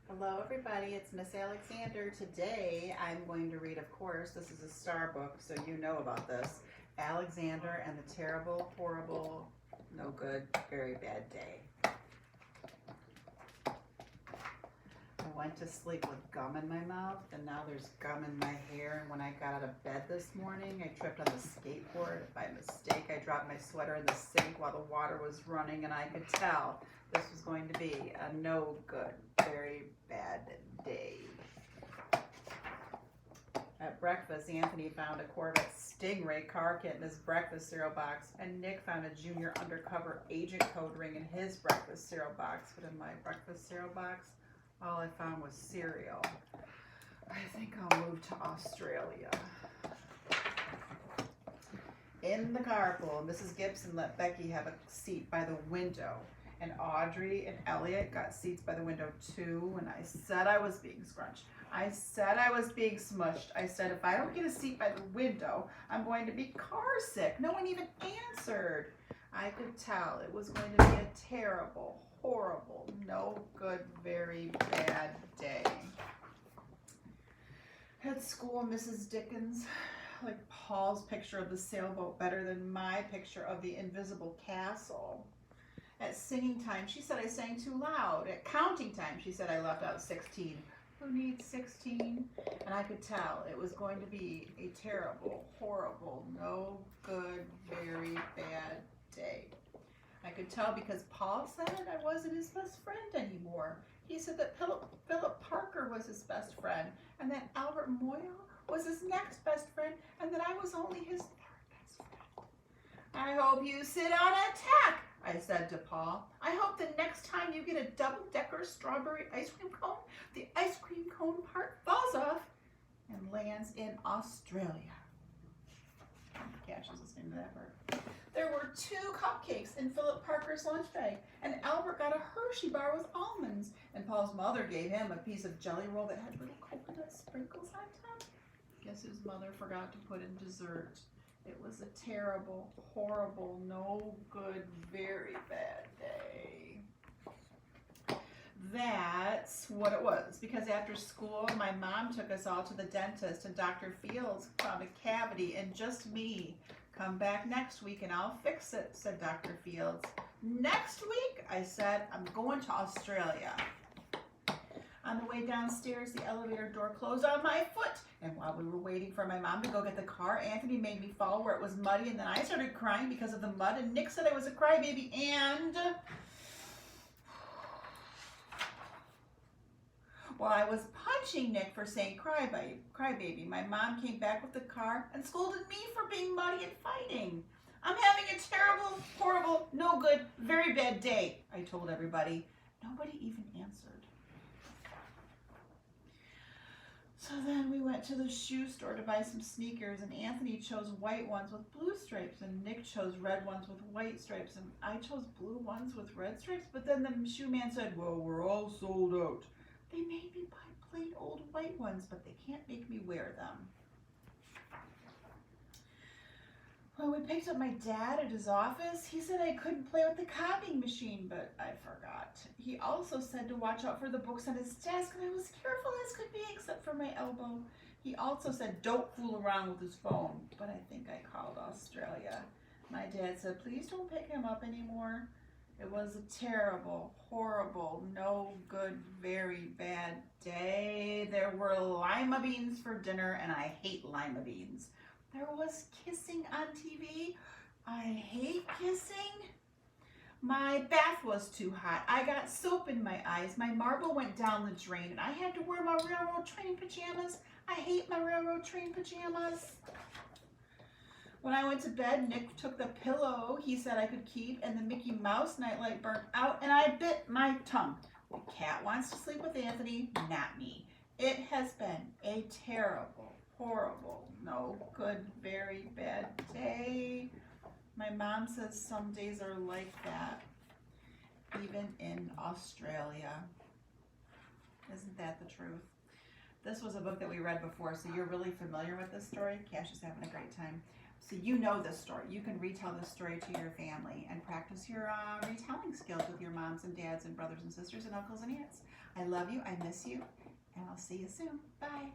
Hello everybody, it's Miss Alexander. Today I'm going to read, of course, this is a star book, so you know about this. Alexander and the Terrible, Horrible, No Good, Very Bad Day. I went to sleep with gum in my mouth, and now there's gum in my hair. And when I got out of bed this morning, I tripped on the skateboard. By mistake, I dropped my sweater in the sink while the water was running, and I could tell this was going to be a no good, very bad day. At breakfast, Anthony found a Corvette Stingray car kit in his breakfast cereal box, and Nick found a junior undercover agent code ring in his breakfast cereal box. But in my breakfast cereal box, all I found was cereal. I think I'll move to Australia. In the carpool, Mrs. Gibson let Becky have a seat by the window, and Audrey and Elliot got seats by the window too. And I said I was being scrunched. I said I was being smushed. I said if I don't get a seat by the window, I'm going to be car sick. No one even answered. I could tell it was going to be a terrible, horrible, no good, very bad day. At school, Mrs. Dickens liked Paul's picture of the sailboat better than my picture of the invisible castle. At singing time, she said I sang too loud. At counting time, she said I left out 16. Who needs 16? And I could tell it was going to be a terrible, horrible, no good, very bad day. I could tell because Paul said I wasn't his best friend anymore. He said that Philip Parker was his best friend, and that Albert Moyle was his next best friend, and that I was only his third best friend. I hope you sit on a tack, I said to Paul. I hope the next time you get a double-decker strawberry ice cream cone, the ice cream cone part falls off and lands in Australia. Cash is listening to that part. There were 2 cupcakes in Philip Parker's lunch bag, and Albert got a Hershey bar with almonds, and Paul's mother gave him a piece of jelly roll that had little coconut sprinkles on top. Guess whose mother forgot to put in dessert? It was a terrible, horrible, no good, very bad day. That's what it was, because after school, my mom took us all to the dentist, and Dr. Fields found a cavity in just me. Come back next week and I'll fix it, said Dr. Fields. Next week? I said, I'm going to Australia. On the way downstairs, the elevator door closed on my foot. And while we were waiting for my mom to go get the car, Anthony made me fall where it was muddy, and then I started crying because of the mud, and Nick said I was a crybaby, and while I was punching Nick for saying crybaby, my mom came back with the car and scolded me for being muddy and fighting. I'm having a terrible, horrible, no good, very bad day, I told everybody. Nobody even answered. So then we went to the shoe store to buy some sneakers, and Anthony chose white ones with blue stripes, and Nick chose red ones with white stripes, and I chose blue ones with red stripes. But then the shoe man said, well, we're all sold out. They made me buy plain old white ones, but they can't make me wear them. When we picked up my dad at his office, he said I couldn't play with the copying machine, but I forgot. He also said to watch out for the books on his desk, and I was careful as could be, except for my elbow. He also said don't fool around with his phone, but I think I called Australia. My dad said, please don't pick him up anymore. It was a terrible, horrible, no good, very bad day. There were lima beans for dinner, and I hate lima beans. There was kissing on TV. I hate kissing. My bath was too hot. I got soap in my eyes. My marble went down the drain, and I had to wear my railroad train pajamas. I hate my railroad train pajamas. When I went to bed, Nick took the pillow he said I could keep, and the Mickey Mouse nightlight burnt out, and I bit my tongue. The cat wants to sleep with Anthony, not me. It has been a terrible, horrible, no good, very bad day. My mom says some days are like that, even in Australia. Isn't that the truth? This was a book that we read before, so you're really familiar with this story. Cash is having a great time. So you know this story. You can retell this story to your family and practice your retelling skills with your moms and dads and brothers and sisters and uncles and aunts. I love you. I miss you. And I'll see you soon. Bye.